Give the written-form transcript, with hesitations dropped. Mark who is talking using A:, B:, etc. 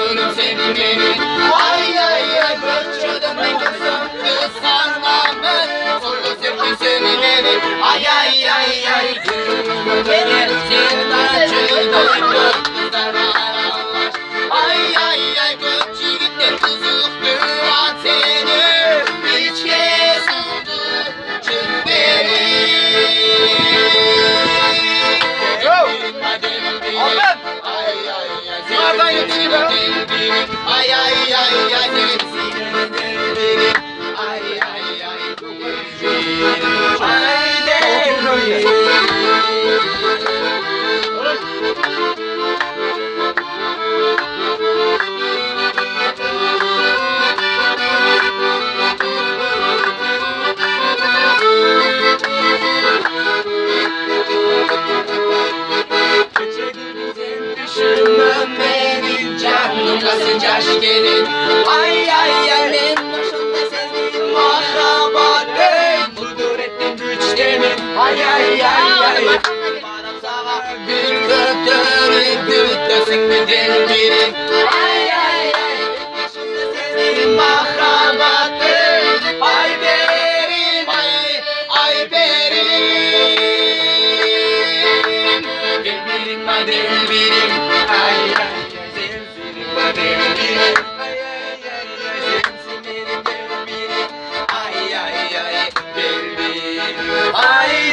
A: Gülüm seni benim. Ay ay ay göçürdüm ben kızım kıskanmamı. Sordu sevdi seni benim. Ay ay ay ay gülüm benim. Sevdacıdır kızlar ağlar. Ay ay ay göç yiğitler kızıktır at seni. Hiç kez oldu çık beni.
B: Ahmet!
A: Ay ay ay
B: Nereden yetişti be?
A: Ay ay ay ay ay ay ay Düşünmem benim canımda sıcak gelin. Ay ay ay benim başımda sezdiğim mahrabatım. Budur ettim güç demin. Ay ay ay ay bana sava bir götürün götürsün bir delbirin. Ay ay ay başımda sezdiğim mahrabatım. Ay benim ay benim. Delbirim ay delbirim. Ay ay ay delbirim ay delbirim. Ay ay ay sensin benim delbirim. Ay ay ay delbirim. Ay